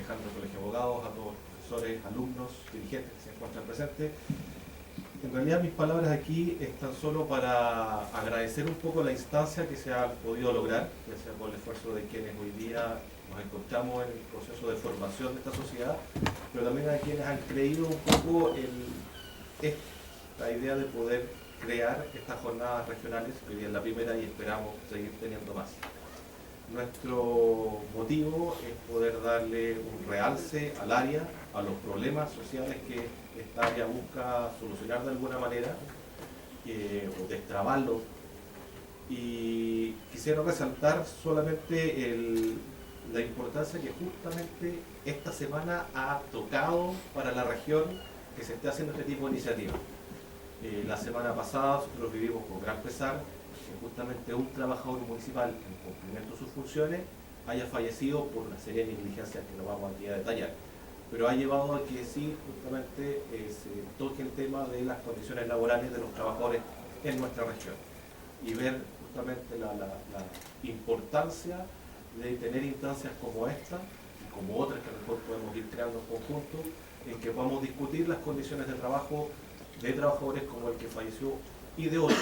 concejal del Colegio de Abogados, a todos los profesores, alumnos, dirigentes que se encuentran presentes. En realidad mis palabras aquí están solo para agradecer un poco la instancia que se ha podido lograr, ya sea por el esfuerzo de quienes hoy día nos encontramos en el proceso de formación de esta sociedad, pero también a quienes han creído un poco en esta idea de poder crear estas jornadas regionales, que hoy día es la primera y esperamos seguir teniendo más. Nuestro motivo es poder darle un realce al área, a los problemas sociales que esta área busca solucionar de alguna manera, o destrabarlos. Y quisiera resaltar solamente la importancia que justamente esta semana ha tocado para la región que se esté haciendo este tipo de iniciativas. La semana pasada nosotros vivimos con gran pesar que justamente un trabajador municipal en cumplimiento de sus funciones haya fallecido por una serie de negligencias que no vamos aquí a detallar, pero ha llevado a que sí justamente se toque el tema de las condiciones laborales de los trabajadores en nuestra región y ver justamente la importancia de tener instancias como esta y como otras que a lo mejor podemos ir creando en conjunto, en que podamos discutir las condiciones de trabajo de trabajadores como el que falleció y de otros,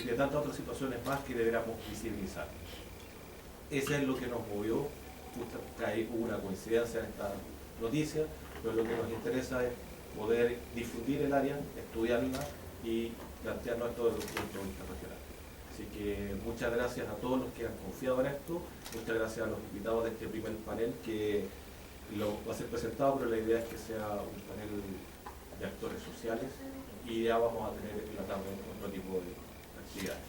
y de tantas otras situaciones más que deberíamos visibilizar. Eso es lo que nos movió, justo que ahí hubo una coincidencia en esta noticia, pero lo que nos interesa es poder difundir el área, estudiarla y plantearnos esto desde un punto de vista regional. Así que muchas gracias a todos los que han confiado en esto, muchas gracias a los invitados de este primer panel que lo va a ser presentado, pero la idea es que sea un panel de actores sociales y ya vamos a tener en la tarde otro tipo de actividades.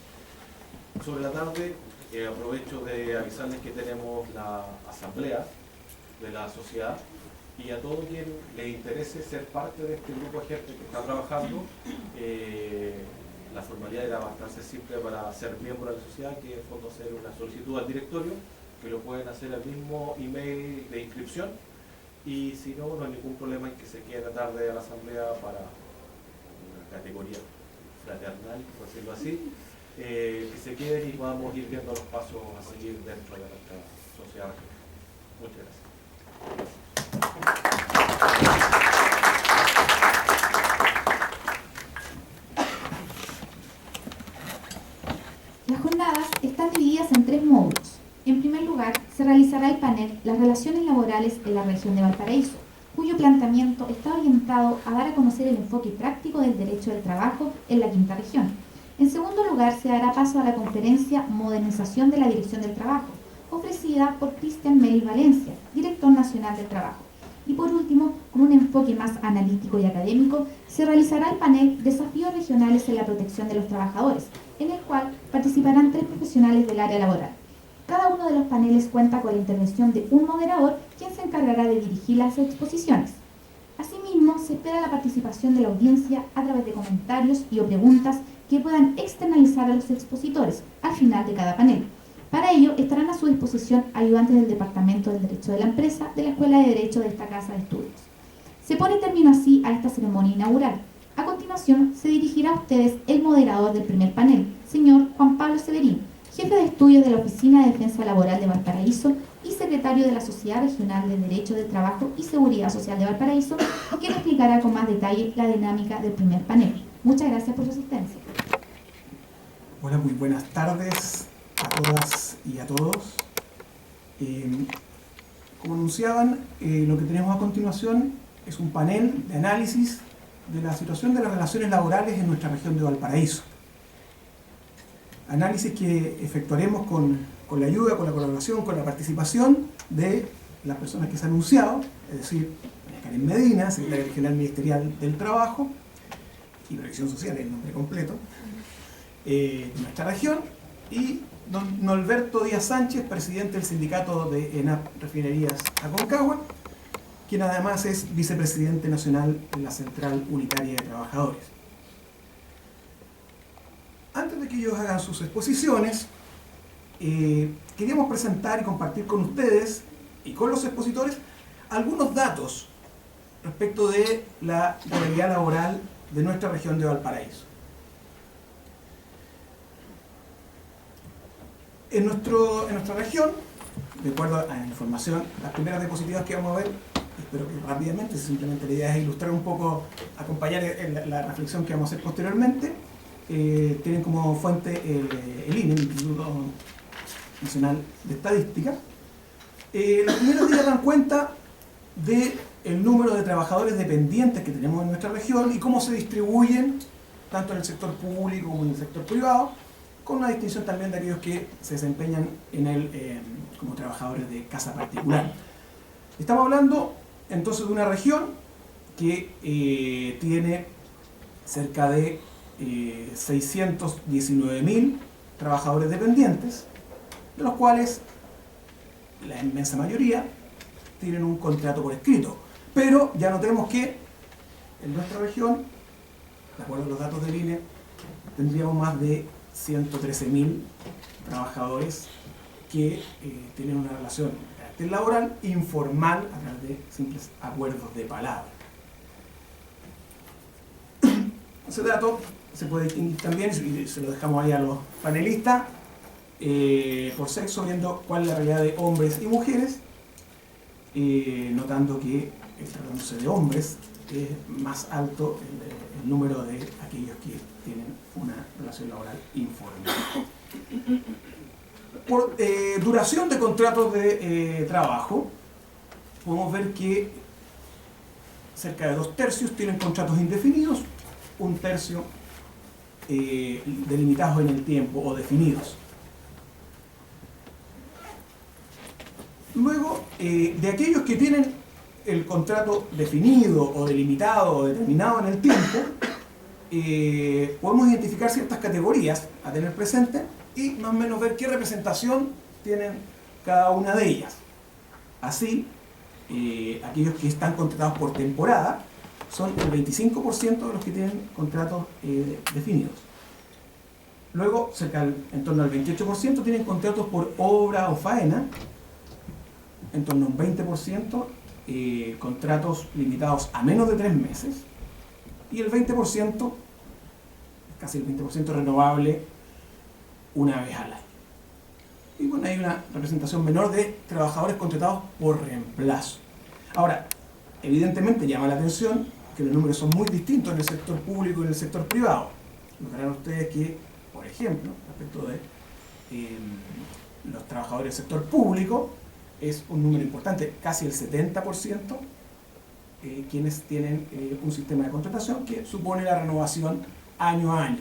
Sobre la tarde aprovecho de avisarles que tenemos la asamblea de la sociedad y a todo quien le interese ser parte de este grupo de gente que está trabajando, la formalidad era bastante simple para ser miembro de la sociedad, que es hacer una solicitud al directorio, que lo pueden hacer al mismo email de inscripción, y si no, no hay ningún problema en que se quede la tarde a la asamblea para una categoría fraternal, por decirlo así, que se queden y podamos ir viendo los pasos a seguir dentro de nuestra sociedad. Muchas gracias. Las jornadas están divididas en 3 módulos. En primer lugar, se realizará el panel Las relaciones laborales en la región de Valparaíso, cuyo planteamiento está orientado a dar a conocer el enfoque práctico del derecho del trabajo en la quinta región. En segundo lugar, se dará paso a la conferencia Modernización de la Dirección del Trabajo, ofrecida por Cristian Melis Valencia, director nacional del trabajo. Y por último, con un enfoque más analítico y académico, se realizará el panel Desafíos regionales en la protección de los trabajadores, en el cual participarán 3 profesionales del área laboral. Cada uno de los paneles cuenta con la intervención de un moderador, quien se encargará de dirigir las exposiciones. Asimismo, se espera la participación de la audiencia a través de comentarios y o preguntas que puedan externalizar a los expositores al final de cada panel. Para ello, estarán a su disposición ayudantes del Departamento del Derecho de la Empresa de la Escuela de Derecho de esta Casa de Estudios. Se pone término así a esta ceremonia inaugural. A continuación, se dirigirá a ustedes el moderador del primer panel, señor Juan Pablo Severín, jefe de estudios de la Oficina de Defensa Laboral de Valparaíso y secretario de la Sociedad Regional de Derecho de Trabajo y Seguridad Social de Valparaíso, quien explicará con más detalle la dinámica del primer panel. Muchas gracias por su asistencia. Hola, muy buenas tardes a todas y a todos. Como anunciaban, lo que tenemos a continuación es un panel de análisis de la situación de las relaciones laborales en nuestra región de Valparaíso. Análisis que efectuaremos con la ayuda, con la colaboración, con la participación de las personas que se han anunciado, es decir, Karen Medina, secretaria regional ministerial del Trabajo y Previsión Social, el nombre completo, de nuestra región, y don Norberto Díaz Sánchez, presidente del sindicato de ENAP Refinerías Aconcagua, quien además es vicepresidente nacional de la Central Unitaria de Trabajadores. Antes de que ellos hagan sus exposiciones, queríamos presentar y compartir con ustedes y con los expositores algunos datos respecto de la realidad laboral de nuestra región de Valparaíso. En nuestra región de acuerdo a la información, las primeras diapositivas que vamos a ver, espero que rápidamente, simplemente la idea es ilustrar un poco, acompañar la reflexión que vamos a hacer posteriormente. Tienen como fuente el INE, el Instituto Nacional de Estadística. Los primeros días dan cuenta del número de trabajadores dependientes que tenemos en nuestra región y cómo se distribuyen tanto en el sector público como en el sector privado, con una distinción también de aquellos que se desempeñan como trabajadores de casa particular. Estamos hablando entonces de una región que tiene cerca de 619.000 trabajadores dependientes, de los cuales la inmensa mayoría tienen un contrato por escrito. Pero ya notemos que en nuestra región, de acuerdo a los datos del INE, tendríamos más de 113.000 trabajadores que tienen una relación de carácter laboral informal a través de simples acuerdos de palabra. Ese dato se puede distinguir también, y se lo dejamos ahí a los panelistas, por sexo, viendo cuál es la realidad de hombres y mujeres, notando que, tratándose de hombres, es más alto el número de aquellos que tienen una relación laboral informal. Por duración de contratos de trabajo, podemos ver que cerca de 2/3 tienen contratos indefinidos, 1/3 delimitados en el tiempo o definidos. Luego, de aquellos que tienen el contrato definido o delimitado o determinado en el tiempo, podemos identificar ciertas categorías a tener presente y más o menos ver qué representación tienen cada una de ellas. Así, aquellos que están contratados por temporada son el 25% de los que tienen contratos definidos. Luego, en torno al 28% tienen contratos por obra o faena, en torno a un 20% contratos limitados a menos de 3 meses, y el 20%, casi el 20% renovable una vez al año. Y bueno, hay una representación menor de trabajadores contratados por reemplazo. Ahora, evidentemente llama la atención que los números son muy distintos en el sector público y en el sector privado. Notarán ustedes que, por ejemplo, respecto de los trabajadores del sector público, es un número importante, casi el 70%, quienes tienen un sistema de contratación que supone la renovación año a año.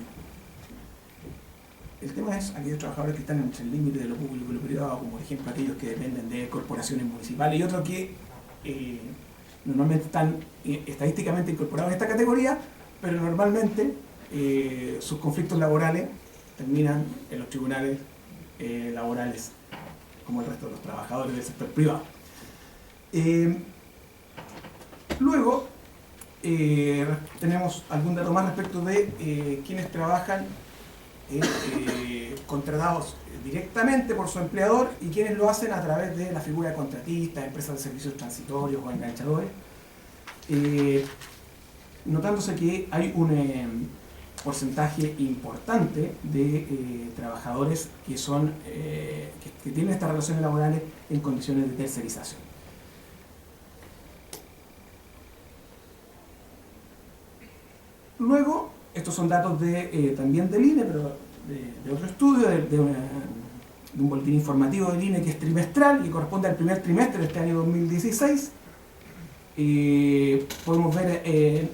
El tema es aquellos trabajadores que están entre el límite de lo público y lo privado, como por ejemplo aquellos que dependen de corporaciones municipales y otros que normalmente están estadísticamente incorporados en esta categoría, pero normalmente sus conflictos laborales terminan en los tribunales laborales, como el resto de los trabajadores del sector privado. Luego, tenemos algún dato más respecto de quienes trabajan contratados directamente por su empleador y quienes lo hacen a través de la figura de contratistas, empresas de servicios transitorios o enganchadores, notándose que hay un porcentaje importante de trabajadores que tienen estas relaciones laborales en condiciones de tercerización. Luego, estos son datos también del INE, pero de otro estudio, de un boletín informativo del INE que es trimestral y corresponde al primer trimestre de este año 2016. Podemos ver,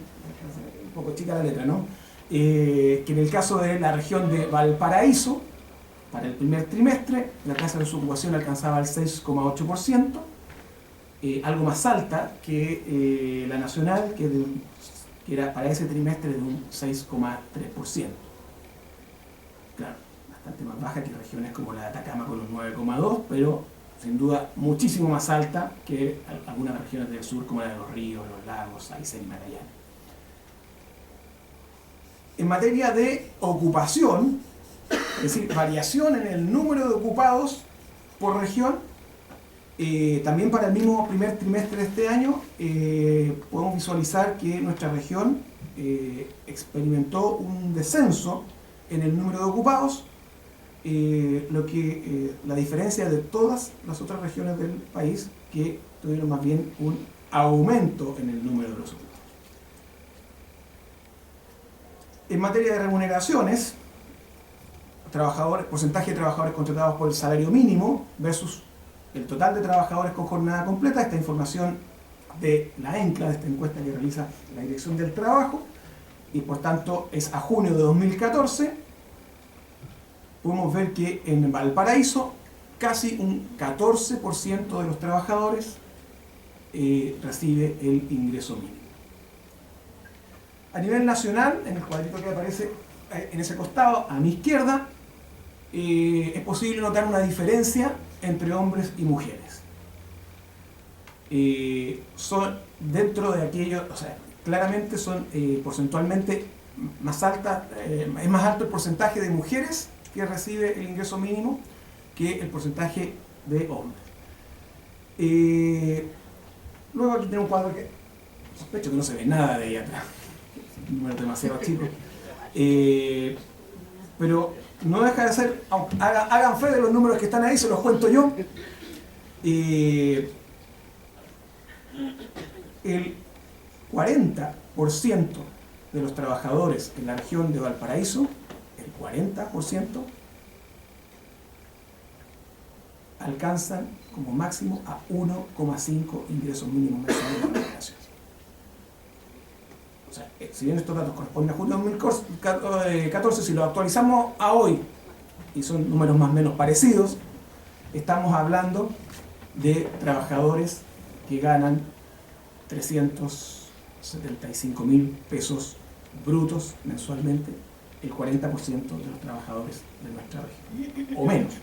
un poco chica la letra, ¿no? Que en el caso de la región de Valparaíso, para el primer trimestre, la tasa de desocupación alcanzaba el 6,8%, algo más alta que la nacional, que era para ese trimestre de un 6,3%. Claro, bastante más baja que regiones como la de Atacama con un 9,2%, pero sin duda muchísimo más alta que algunas regiones del sur como la de los ríos, los lagos, Aysén y Magallanes. En materia de ocupación, es decir, variación en el número de ocupados por región, también para el mismo primer trimestre de este año podemos visualizar que nuestra región experimentó un descenso en el número de ocupados, la diferencia de todas las otras regiones del país que tuvieron más bien un aumento en el número de los ocupados. En materia de remuneraciones, porcentaje de trabajadores contratados por el salario mínimo versus el total de trabajadores con jornada completa. Esta información de la ENCLA, de esta encuesta que realiza la Dirección del Trabajo, y por tanto es a junio de 2014. Podemos ver que en Valparaíso casi un 14% de los trabajadores recibe el ingreso mínimo. A nivel nacional, en el cuadrito que aparece en ese costado, a mi izquierda, es posible notar una diferencia entre hombres y mujeres. Son dentro de aquellos, o sea, claramente son porcentualmente más altas, es más alto el porcentaje de mujeres que recibe el ingreso mínimo que el porcentaje de hombres. Luego aquí tengo un cuadro que sospecho que no se ve nada de ahí atrás, un número demasiado chico, pero no deja de ser, hagan fe de los números que están ahí, se los cuento yo. El 40% de los trabajadores en la región de Valparaíso, el 40%, alcanzan como máximo a 1,5 ingresos mínimos mensuales de remuneración. O sea, si bien estos datos corresponden a junio de 2014, si los actualizamos a hoy, y son números más o menos parecidos, estamos hablando de trabajadores que ganan 375.000 pesos brutos mensualmente, el 40% de los trabajadores de nuestra región, o menos.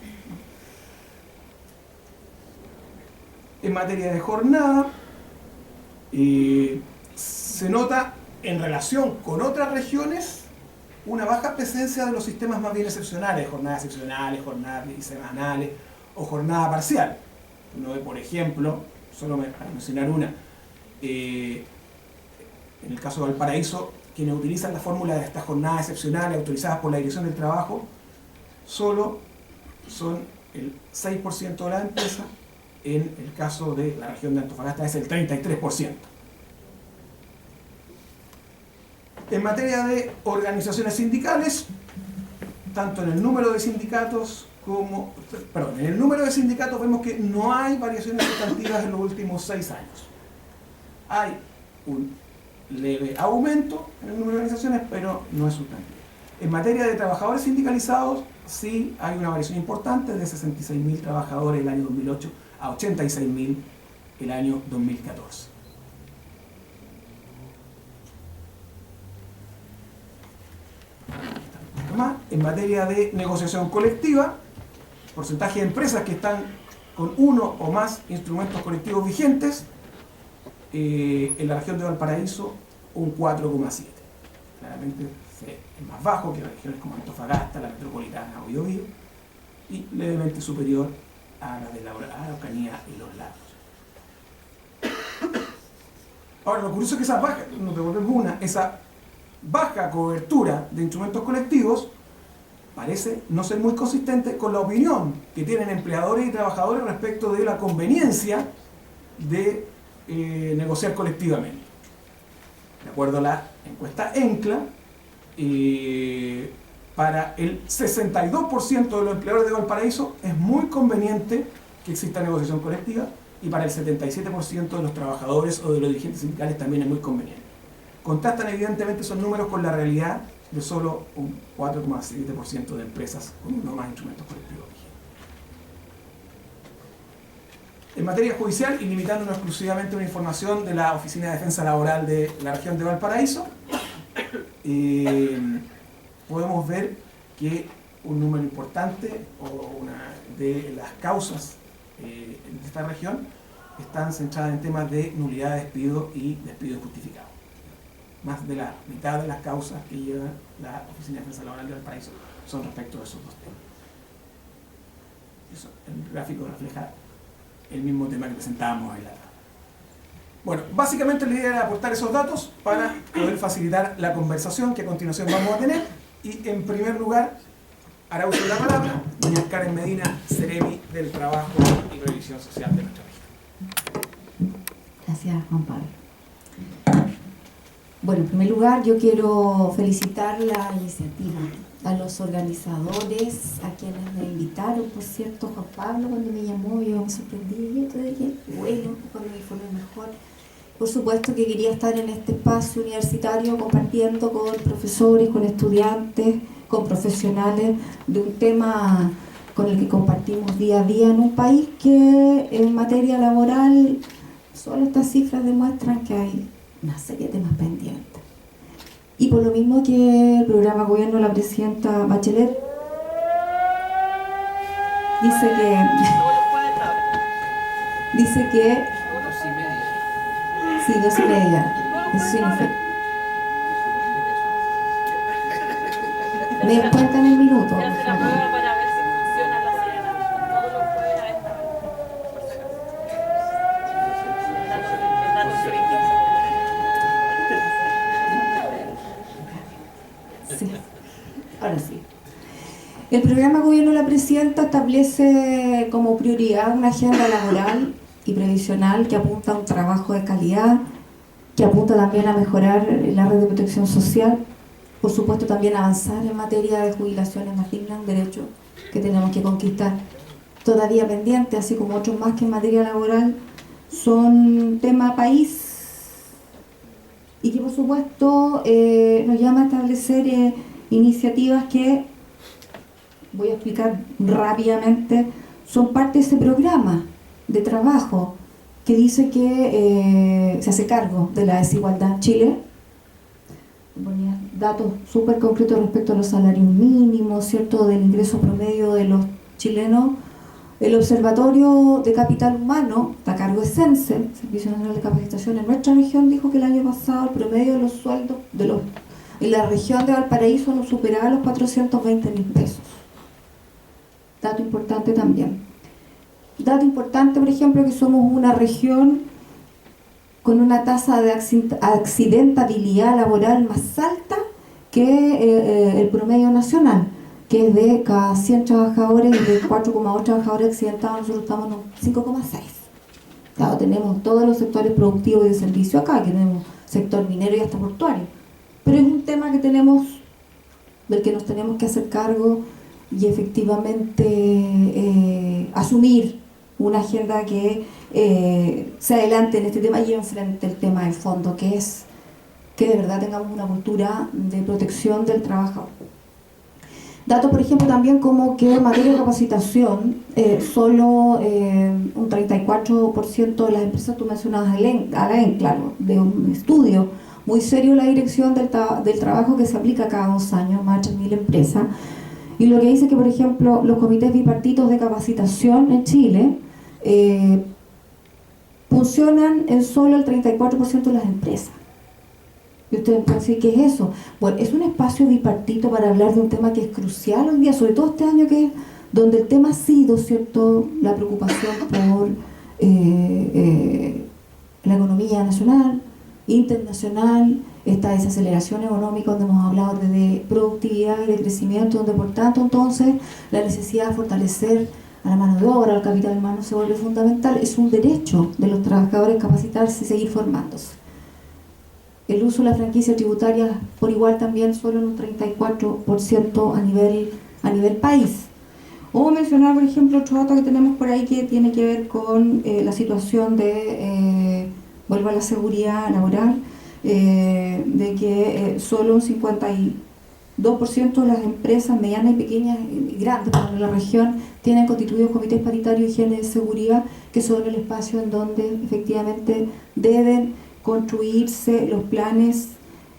En materia de jornada, se nota en relación con otras regiones una baja presencia de los sistemas más bien excepcionales, jornadas excepcionales, jornadas bisemanales o jornada parcial. Uno ve, por ejemplo, solo para mencionar una, en el caso de Valparaíso, quienes utilizan la fórmula de estas jornadas excepcionales autorizadas por la Dirección del Trabajo, solo son el 6% de la empresa. En el caso de la región de Antofagasta es el 33%. En materia de organizaciones sindicales, tanto en el número de sindicatos como... Perdón, en el número de sindicatos vemos que no hay variaciones sustantivas en los últimos 6 años. Hay un leve aumento en el número de organizaciones, pero no es sustantivo. En materia de trabajadores sindicalizados, sí hay una variación importante de 66.000 trabajadores el año 2008 a 86.000 el año 2014. En materia de negociación colectiva, porcentaje de empresas que están con uno o más instrumentos colectivos vigentes, en la región de Valparaíso un 4,7. Claramente es más bajo que regiones como Antofagasta, la Metropolitana o Biobío, y levemente superior a la de la Araucanía y los Lagos. Ahora, lo curioso es que esa baja cobertura de instrumentos colectivos parece no ser muy consistente con la opinión que tienen empleadores y trabajadores respecto de la conveniencia de negociar colectivamente. De acuerdo a la encuesta ENCLA, para el 62% de los empleadores de Valparaíso es muy conveniente que exista negociación colectiva, y para el 77% de los trabajadores o de los dirigentes sindicales también es muy conveniente. Contrastan evidentemente esos números con la realidad de solo un 4,7% de empresas con uno o más instrumentos colectivos vigentes. En materia judicial, y limitándonos exclusivamente a una información de la Oficina de Defensa Laboral de la región de Valparaíso, podemos ver que un número importante de las causas de esta región están centradas en temas de nulidad de despido y despido injustificado. Más de la mitad de las causas que lleva la Oficina de Defensa Laboral de Valparaíso son respecto a esos dos temas. Eso, el gráfico refleja el mismo tema que presentábamos ahí. Bueno, básicamente la idea era aportar esos datos para poder facilitar la conversación que a continuación vamos a tener, y en primer lugar hará uso de la palabra doña Karen Medina, Ceremi del Trabajo y Previsión Social de nuestra región. Gracias, Juan Pablo. Bueno, en primer lugar, yo quiero felicitar la iniciativa, a los organizadores, a quienes me invitaron, por cierto. Juan Pablo, cuando me llamó, yo me sorprendí, yo dije, bueno, cuando me informé mejor. Por supuesto que quería estar en este espacio universitario compartiendo con profesores, con estudiantes, con profesionales de un tema con el que compartimos día a día en un país que en materia laboral solo estas cifras demuestran que hay una serie de temas pendientes. Y por lo mismo que el programa gobierno de la presidenta Bachelet dice que sí, 2:30. Eso significa. Me cuentan el minuto. Ahora sí. El programa Gobierno de la Presidenta establece como prioridad una agenda laboral y previsional que apunta a un trabajo de calidad, que apunta también a mejorar la red de protección social, por supuesto también avanzar en materia de jubilaciones más dignas, un derecho que tenemos que conquistar todavía pendiente, así como otros más que en materia laboral son tema país y que por supuesto nos llama a establecer iniciativas que, voy a explicar rápidamente, son parte de ese programa de trabajo que dice que se hace cargo de la desigualdad en Chile. Ponía datos súper concretos respecto a los salarios mínimos, ¿cierto?, del ingreso promedio de los chilenos. El Observatorio de Capital Humano, a cargo de CENSE, Servicio Nacional de Capacitación en nuestra región, dijo que el año pasado el promedio de los sueldos en la región de Valparaíso no superaba los 420.000 pesos. Dato importante también. Dato importante, por ejemplo, que somos una región con una tasa de accidentabilidad laboral más alta que el promedio nacional, que es de cada 100 trabajadores y de 4,8 trabajadores accidentados, nosotros estamos en un 5,6. Claro, tenemos todos los sectores productivos y de servicio acá, que tenemos sector minero y hasta portuario. Pero es un tema que del que nos tenemos que hacer cargo y efectivamente asumir una agenda que se adelante en este tema y enfrente el tema de fondo, que es que de verdad tengamos una cultura de protección del trabajador. Datos, por ejemplo, también como que en materia de capacitación, solo un 34% de las empresas, tú mencionabas a la claro, de un estudio muy serio la dirección del trabajo que se aplica cada 2 años, más de 3.000 empresas, y lo que dice que, por ejemplo, los comités bipartitos de capacitación en Chile funcionan en solo el 34% de las empresas. Y ustedes pueden decir, ¿qué es eso? Bueno, es un espacio bipartito para hablar de un tema que es crucial hoy día, sobre todo este año que es donde el tema ha sido, ¿cierto?, la preocupación por la economía nacional, internacional, esta desaceleración económica donde hemos hablado de productividad y de crecimiento, donde por tanto entonces la necesidad de fortalecer a la mano de obra, al capital humano se vuelve fundamental. Es un derecho de los trabajadores capacitarse y seguir formándose. El uso de la franquicia tributaria por igual también solo en un 34% a nivel país. O mencionar, por ejemplo, otro dato que tenemos por ahí que tiene que ver con la situación de, vuelvo a la seguridad laboral, de que solo un 52% de las empresas medianas y pequeñas y grandes en la región tienen constituidos comités paritarios de higiene de seguridad, que son el espacio en donde efectivamente deben construirse los planes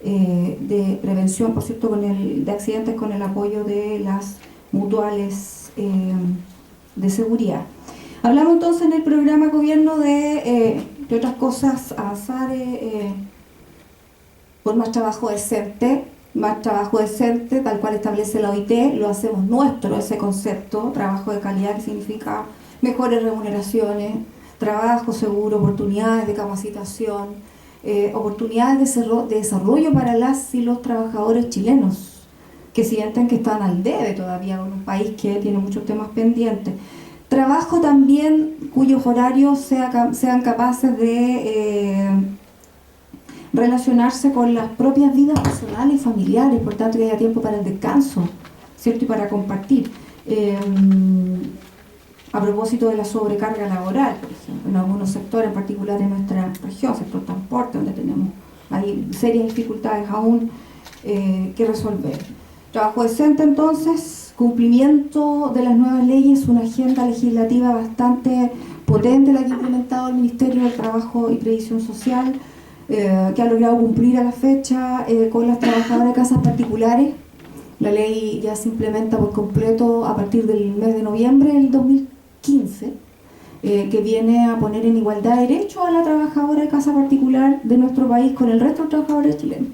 de prevención, por cierto, de accidentes con el apoyo de las mutuales de seguridad. Hablamos entonces en el programa gobierno de otras cosas, avanzar por más trabajo decente, tal cual establece la OIT, lo hacemos nuestro ese concepto, trabajo de calidad, que significa mejores remuneraciones, trabajo seguro, oportunidades de capacitación, oportunidades de desarrollo para las y los trabajadores chilenos. que sienten que están al debe todavía en un país que tiene muchos temas pendientes. Trabajo también cuyos horarios sean capaces de relacionarse con las propias vidas personales y familiares, por tanto que haya tiempo para el descanso, ¿cierto? Y para compartir. A propósito de la sobrecarga laboral, por ejemplo, en algunos sectores, en particular en nuestra región, sector transporte, donde tenemos hay serias dificultades aún que resolver. Trabajo decente, entonces, cumplimiento de las nuevas leyes, una agenda legislativa bastante potente la que ha implementado el Ministerio del Trabajo y Previsión Social, que ha logrado cumplir a la fecha con las trabajadoras de casas particulares. La ley ya se implementa por completo a partir del mes de noviembre del 2015, que viene a poner en igualdad de derechos a la trabajadora de casa particular de nuestro país con el resto de los trabajadores chilenos.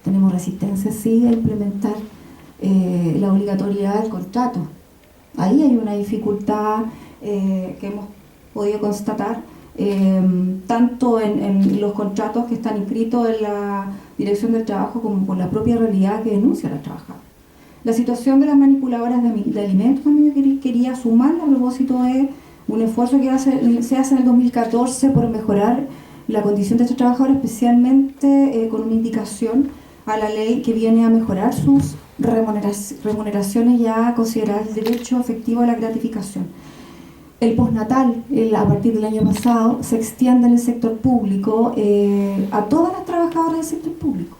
Tenemos resistencia, sí, a implementar la obligatoriedad del contrato. Ahí hay una dificultad que hemos podido constatar, tanto en los contratos que están inscritos en la Dirección del Trabajo como por la propia realidad que denuncia la trabajadora. La situación de las manipuladoras de alimentos también yo quería sumar a propósito de un esfuerzo que se hace en el 2014 por mejorar la condición de estos trabajadores, especialmente con una indicación a la ley que viene a mejorar sus remuneraciones y a considerar el derecho efectivo a la gratificación. El postnatal, a partir del año pasado, se extiende en el sector público a todas las trabajadoras del sector público.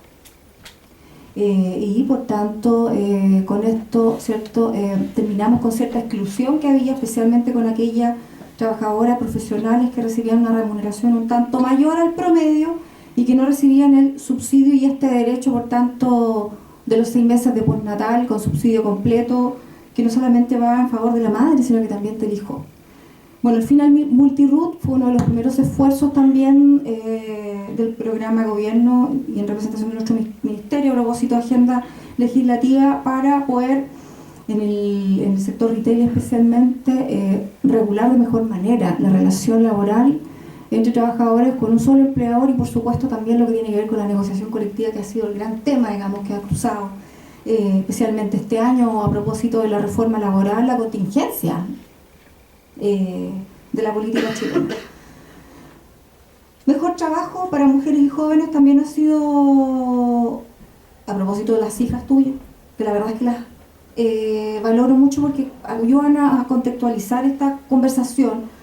Y por tanto, con esto, ¿cierto? Terminamos con cierta exclusión que había, especialmente con aquellas trabajadoras profesionales que recibían una remuneración un tanto mayor al promedio y que no recibían el subsidio y este derecho, por tanto, de los 6 meses de postnatal con subsidio completo, que no solamente va en favor de la madre, sino que también del hijo. Bueno, el final Multirut fue uno de los primeros esfuerzos también del programa de gobierno y en representación de nuestro ministerio a propósito de agenda legislativa para poder, en el sector retail especialmente, regular de mejor manera la relación laboral entre trabajadores con un solo empleador y por supuesto también lo que tiene que ver con la negociación colectiva, que ha sido el gran tema, digamos, que ha cruzado especialmente este año a propósito de la reforma laboral, la contingencia de la política chilena. Mejor trabajo para mujeres y jóvenes también ha sido, a propósito de las cifras tuyas, que la verdad es que las valoro mucho porque ayudan a contextualizar esta conversación.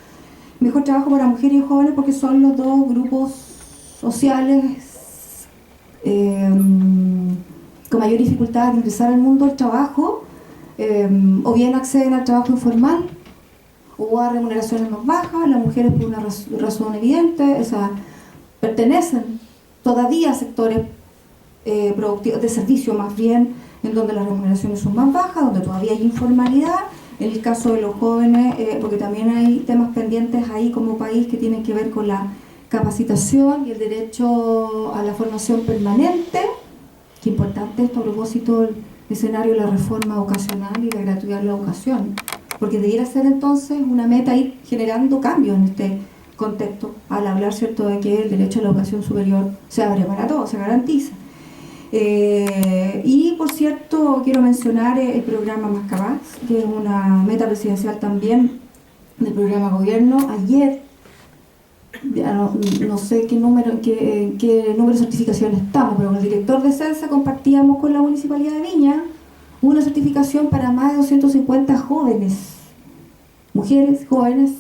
Mejor trabajo para mujeres y jóvenes porque son los dos grupos sociales con mayor dificultad de ingresar al mundo del trabajo, o bien acceden al trabajo informal o a remuneraciones más bajas. Las mujeres, por una razón evidente, o sea, pertenecen todavía a sectores productivos de servicio más bien, en donde las remuneraciones son más bajas, donde todavía hay informalidad. En el caso de los jóvenes, porque también hay temas pendientes ahí como país que tienen que ver con la capacitación y el derecho a la formación permanente. Qué importante esto a propósito del escenario de la reforma vocacional y la gratuidad de la educación, porque debiera ser entonces una meta ir generando cambios en este contexto, al hablar, ¿cierto?, de que el derecho a la educación superior se abre para todos, se garantiza. Y por cierto, quiero mencionar el programa Más Capaz, que es una meta presidencial también del programa gobierno. Ayer, ya no sé qué número de certificación estamos, pero con el director de CENSA compartíamos con la Municipalidad de Viña una certificación para más de 250 jóvenes, mujeres jóvenes,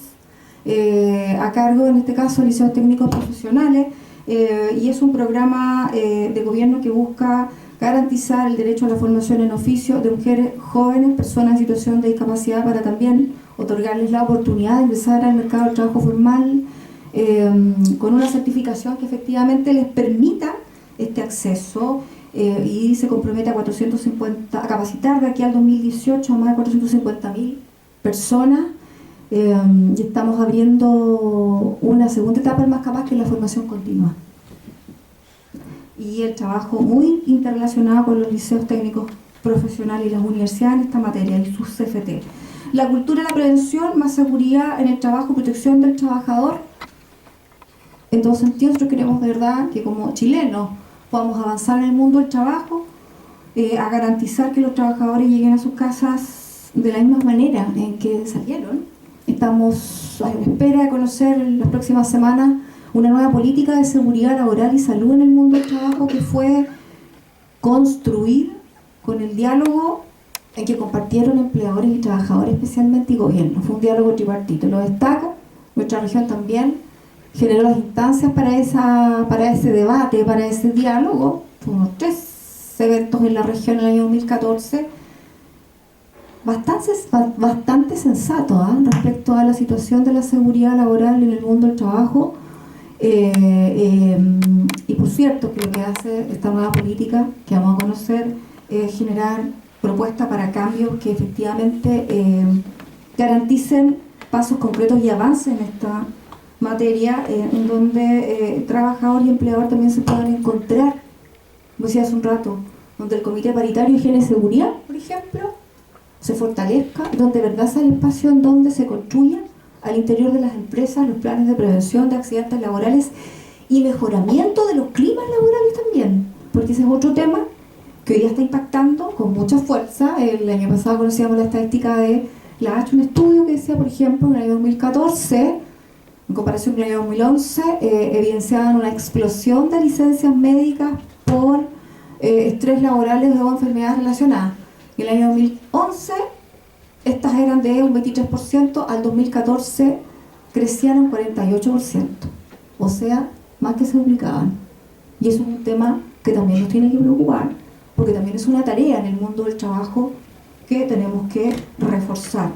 a cargo, en este caso, de liceos técnicos profesionales, y es un programa de gobierno que busca garantizar el derecho a la formación en oficio de mujeres jóvenes, personas en situación de discapacidad, para también otorgarles la oportunidad de ingresar al mercado del trabajo formal con una certificación que efectivamente les permita este acceso, y se compromete a capacitar de aquí al 2018 a más de 450.000 personas. Y estamos abriendo una segunda etapa Más Capaz, que es la formación continua y el trabajo muy interrelacionado con los liceos técnicos profesionales y las universidades en esta materia y sus CFT. La cultura de la prevención, más seguridad en el trabajo, protección del trabajador. En todo sentido, nosotros queremos de verdad que como chilenos podamos avanzar en el mundo del trabajo a garantizar que los trabajadores lleguen a sus casas de la misma manera en que salieron. Estamos a la espera de conocer en las próximas semanas una nueva política de seguridad laboral y salud en el mundo del trabajo que fue construida con el diálogo en que compartieron empleadores y trabajadores especialmente y gobierno. Fue un diálogo tripartito, lo destaco. Nuestra región también generó las instancias para ese debate, para ese diálogo. Fuimos 3 eventos en la región en el año 2014, bastante sensato respecto a la situación de la seguridad laboral en el mundo del trabajo. Y por cierto, que lo que hace esta nueva política que vamos a conocer es generar propuestas para cambios que efectivamente garanticen pasos concretos y avances en esta materia, en donde trabajador y empleador también se puedan encontrar, como decía hace un rato, donde el Comité Paritario Higiene y Seguridad, por ejemplo, se fortalezca, donde de verdad sea el espacio en donde se construyan al interior de las empresas los planes de prevención de accidentes laborales y mejoramiento de los climas laborales también, porque ese es otro tema que hoy día está impactando con mucha fuerza. El año pasado conocíamos la estadística de la H, un estudio que decía, por ejemplo, en el año 2014, en comparación con el año 2011, evidenciaban una explosión de licencias médicas por estrés laborales o enfermedades relacionadas. En el año 2011, estas eran de un 23%, al 2014 crecían un 48%. O sea, más que se duplicaban. Y eso es un tema que también nos tiene que preocupar, porque también es una tarea en el mundo del trabajo que tenemos que reforzar.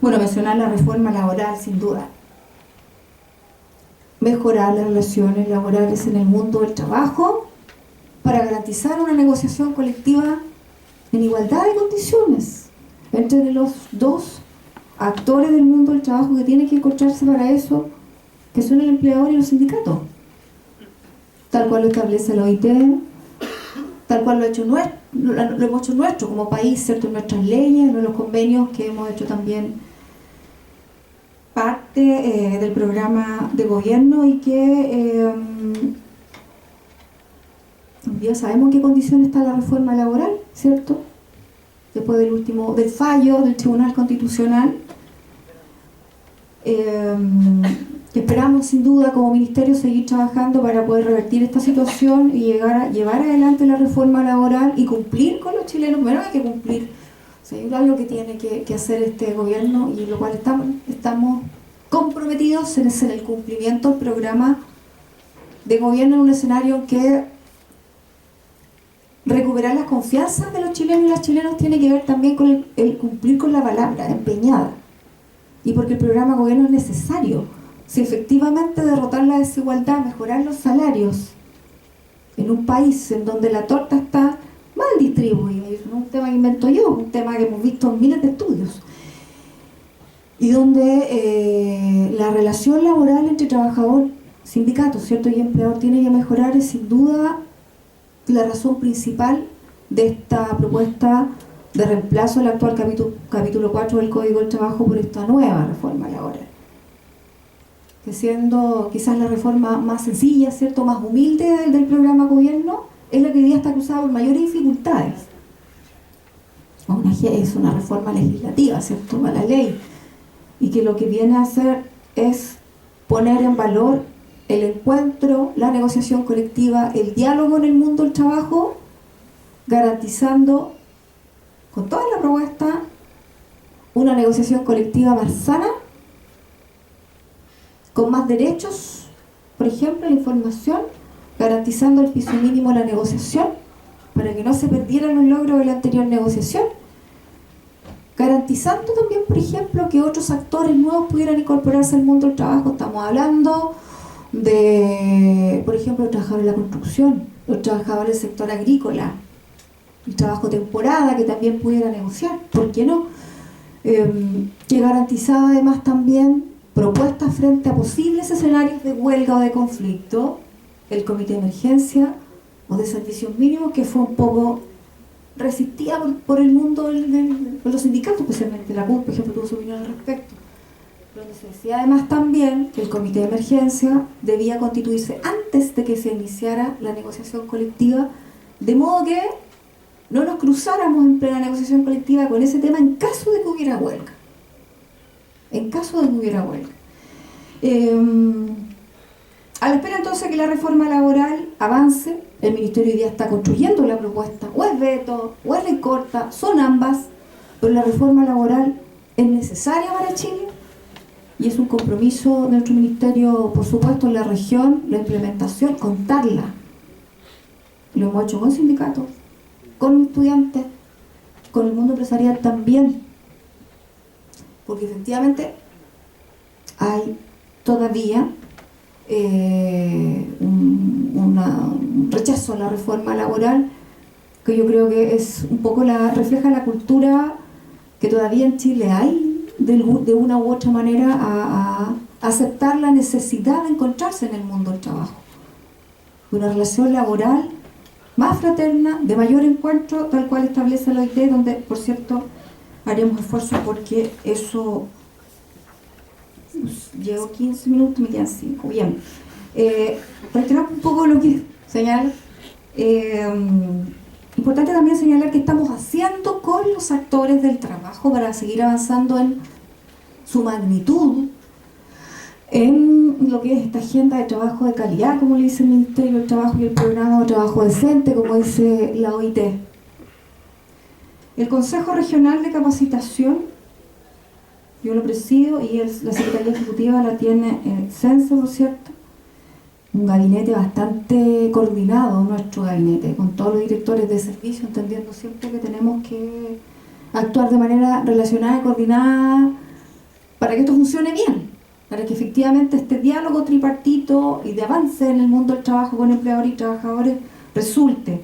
Bueno, mencionar la reforma laboral, sin duda. Mejorar las relaciones laborales en el mundo del trabajo para garantizar una negociación colectiva en igualdad de condiciones entre los dos actores del mundo del trabajo que tienen que encontrarse para eso, que son el empleador y los sindicatos, tal cual lo establece la OIT, tal cual lo hemos hecho nuestro como país, ¿cierto? En nuestras leyes, en los convenios que hemos hecho también parte del programa de gobierno, y que ya sabemos en qué condiciones está la reforma laboral, ¿cierto? Después del fallo del Tribunal Constitucional, esperamos sin duda como ministerio seguir trabajando para poder revertir esta situación y llevar adelante la reforma laboral y cumplir con los chilenos. Bueno, hay que cumplir, o sea, hay algo que tiene que hacer este gobierno, y lo cual estamos comprometidos en el cumplimiento del programa de gobierno en un escenario en que recuperar las confianzas de los chilenos y las chilenas tiene que ver también con el cumplir con la palabra empeñada, y porque el programa de gobierno es necesario si efectivamente derrotar la desigualdad, mejorar los salarios en un país en donde la torta está mal distribuida. Y eso no es un tema que invento yo, es un tema que hemos visto en miles de estudios, y donde la relación laboral entre trabajador, sindicato, ¿cierto?, y empleador tiene que mejorar. Es sin duda la razón principal de esta propuesta de reemplazo del actual capítulo 4 del Código del Trabajo por esta nueva reforma laboral, que siendo quizás la reforma más sencilla, ¿cierto?, más humilde del programa gobierno, es la que hoy día está cruzada por mayores dificultades. Es una reforma legislativa, ¿cierto?, a la ley, y que lo que viene a hacer es poner en valor el encuentro, la negociación colectiva, el diálogo en el mundo del trabajo, garantizando con toda la propuesta una negociación colectiva más sana, con más derechos, por ejemplo, la información, garantizando el piso mínimo de la negociación para que no se perdieran los logros de la anterior negociación, garantizando también, por ejemplo, que otros actores nuevos pudieran incorporarse al mundo del trabajo. Estamos hablando de, por ejemplo, los trabajadores de la construcción, los trabajadores del sector agrícola, el trabajo temporada, que también pudiera negociar, ¿por qué no? Que garantizaba además también propuestas frente a posibles escenarios de huelga o de conflicto, el comité de emergencia o de servicios mínimos, que fue un poco resistida por el mundo por los sindicatos, especialmente la CUT, por ejemplo, tuvo su opinión al respecto. Donde se decía además también que el comité de emergencia debía constituirse antes de que se iniciara la negociación colectiva, de modo que no nos cruzáramos en plena negociación colectiva con ese tema en caso de que hubiera huelga. En caso de que hubiera huelga. A la espera entonces que la reforma laboral avance, el Ministerio hoy día está construyendo la propuesta, o es veto, o es ley corta, son ambas, pero la reforma laboral es necesaria para Chile y es un compromiso de nuestro Ministerio, por supuesto, en la región, la implementación, contarla. Lo hemos hecho con sindicatos, con estudiantes, con el mundo empresarial también, porque efectivamente hay todavía un rechazo a la reforma laboral que yo creo que es un poco refleja la cultura que todavía en Chile hay de una u otra manera a aceptar la necesidad de encontrarse en el mundo del trabajo, una relación laboral más fraterna, de mayor encuentro, tal cual establece la OIT, donde por cierto haremos esfuerzos porque eso. Llevo 15 minutos, me quedan 5. Bien. Reiteramos un poco lo que señala. Importante también señalar que estamos haciendo con los actores del trabajo para seguir avanzando en su magnitud, en lo que es esta agenda de trabajo de calidad, como le dice el Ministerio del Trabajo, y el programa de trabajo decente, como dice la OIT. El Consejo Regional de Capacitación, yo lo presido y la Secretaría Ejecutiva la tiene Sense, por cierto. Un gabinete bastante coordinado, nuestro gabinete, con todos los directores de servicio, entendiendo siempre que tenemos que actuar de manera relacionada y coordinada para que esto funcione bien, para que efectivamente este diálogo tripartito y de avance en el mundo del trabajo con empleadores y trabajadores resulte.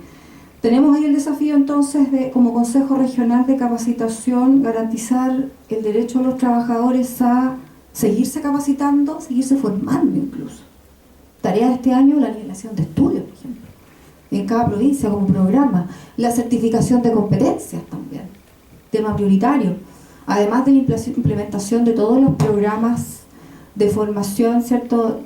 Tenemos ahí el desafío entonces de, como Consejo Regional de Capacitación, garantizar el derecho de los trabajadores a seguirse capacitando, seguirse formando incluso. Tarea de este año, la nivelación de estudios, por ejemplo, en cada provincia como programa, la certificación de competencias también, tema prioritario, además de la implementación de todos los programas de formación, ¿cierto?,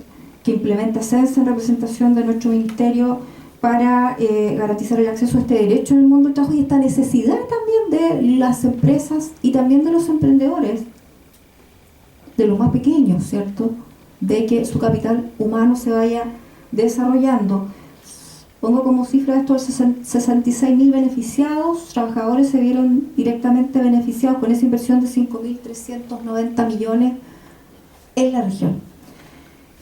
que implementa CENSE en representación de nuestro ministerio, para garantizar el acceso a este derecho en el mundo del trabajo y esta necesidad también de las empresas y también de los emprendedores, de los más pequeños, ¿cierto?, de que su capital humano se vaya desarrollando. Pongo como cifra esto: 66.000 beneficiados, trabajadores se vieron directamente beneficiados con esa inversión de 5.390 millones en la región.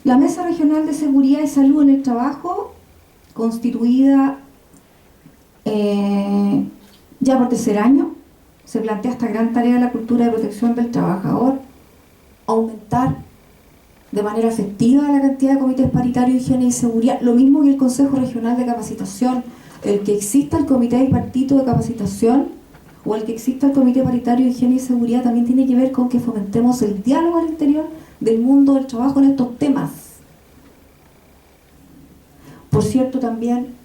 La Mesa Regional de Seguridad y Salud en el Trabajo, constituida ya por tercer año, se plantea esta gran tarea de la cultura de protección del trabajador, aumentar de manera efectiva la cantidad de comités paritarios de higiene y seguridad, lo mismo que el Consejo Regional de Capacitación, el que exista el comité bipartito de capacitación o el que exista el comité paritario de higiene y seguridad también tiene que ver con que fomentemos el diálogo al interior del mundo del trabajo en estos temas. Por cierto, también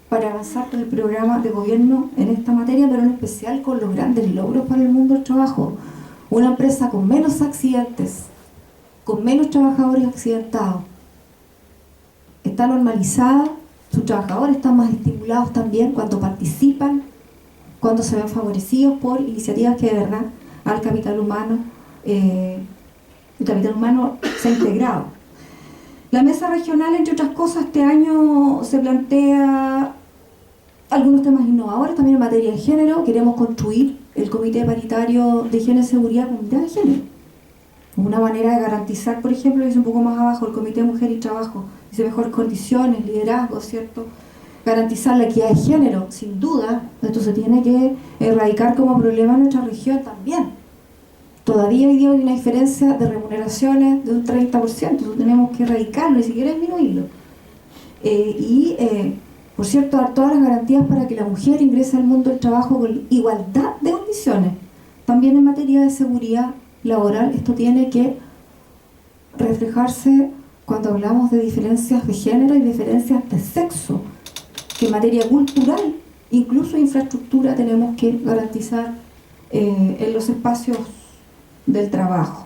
para avanzar con el programa de gobierno en esta materia, pero en especial con los grandes logros para el mundo del trabajo. Una empresa con menos accidentes, con menos trabajadores accidentados, está normalizada, sus trabajadores están más estimulados también cuando participan, cuando se ven favorecidos por iniciativas que de verdad al capital humano, el capital humano se ha integrado. La mesa regional, entre otras cosas, este año se plantea algunos temas innovadores también en materia de género. Queremos construir el comité paritario de higiene y seguridad con unidad de género. Una manera de garantizar, por ejemplo, es un poco más abajo, el comité Mujer y Trabajo, dice mejores condiciones, liderazgo, ¿cierto? Garantizar la equidad de género, sin duda, esto se tiene que erradicar como problema en nuestra región también. Todavía hoy día hay una diferencia de remuneraciones de un 30%, entonces tenemos que erradicarlo, ni siquiera disminuirlo. Por cierto, dar todas las garantías para que la mujer ingrese al mundo del trabajo con igualdad de condiciones. También en materia de seguridad laboral, esto tiene que reflejarse cuando hablamos de diferencias de género y diferencias de sexo, que en materia cultural, incluso infraestructura, tenemos que garantizar en los espacios del trabajo.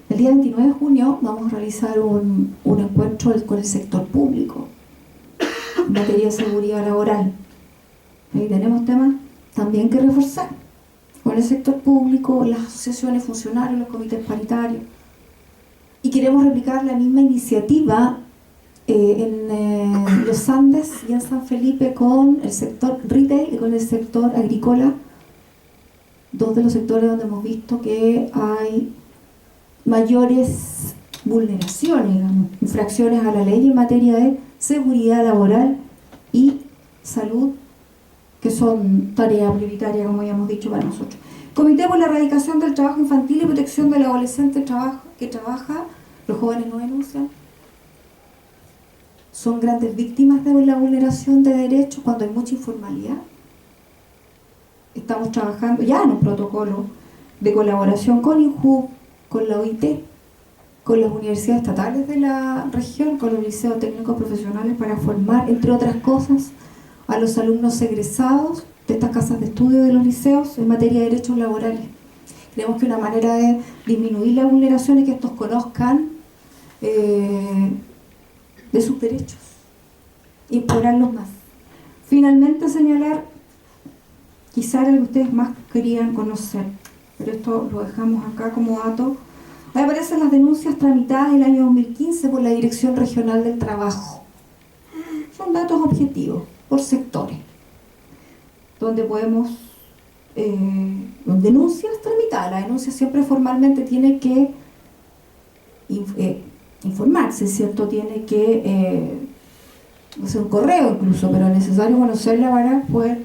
El día 29 de junio vamos a realizar un encuentro con el sector público en materia de seguridad laboral. Ahí tenemos temas también que reforzar con el sector público, las asociaciones, funcionarios, los comités paritarios. Y queremos replicar la misma iniciativa en los Andes y en San Felipe con el sector retail y con el sector agrícola, dos de los sectores donde hemos visto que hay mayores vulneraciones, digamos, infracciones a la ley en materia de seguridad laboral y salud, que son tarea prioritaria, como ya hemos dicho, para nosotros. Comité por la erradicación del trabajo infantil y protección del adolescente que trabaja, los jóvenes no denuncian, son grandes víctimas de la vulneración de derechos cuando hay mucha informalidad. Estamos trabajando ya en un protocolo de colaboración con INJUV, con la OIT, con las universidades estatales de la región, con los liceos técnicos profesionales para formar, entre otras cosas, a los alumnos egresados de estas casas de estudio de los liceos en materia de derechos laborales. Creemos que una manera de disminuir la vulneración es que estos conozcan de sus derechos y explorarlos más. Finalmente, señalar, quizá era lo que ustedes más querían conocer, pero esto lo dejamos acá como dato. Ahí aparecen las denuncias tramitadas el año 2015 por la Dirección Regional del Trabajo. Son datos objetivos, por sectores, donde podemos denuncias tramitadas. La denuncia siempre formalmente tiene que informarse, ¿cierto? Tiene que hacer un correo incluso, pero es necesario conocerla para poder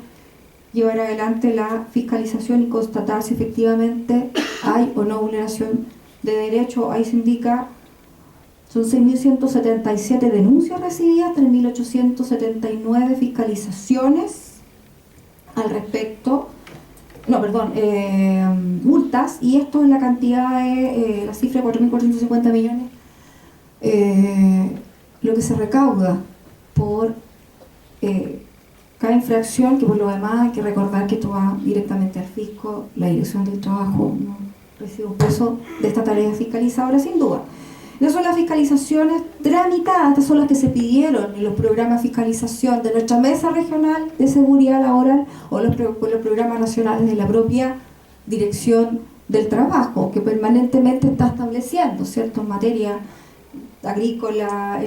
llevar adelante la fiscalización y constatar si efectivamente hay o no vulneración de derecho. Ahí se indica, son 6.177 denuncias recibidas, 3.879 fiscalizaciones al respecto, multas, y esto es la cantidad de, la cifra de 4.450 millones, lo que se recauda por cada infracción, que por lo demás hay que recordar que esto va directamente al fisco. La Dirección del Trabajo no recibe un peso de esta tarea fiscalizadora, sin duda. Estas son las fiscalizaciones tramitadas, estas son las que se pidieron en los programas de fiscalización de nuestra Mesa Regional de Seguridad Laboral o los programas nacionales de la propia Dirección del Trabajo, que permanentemente está estableciendo, ¿cierto?, en materia agrícola,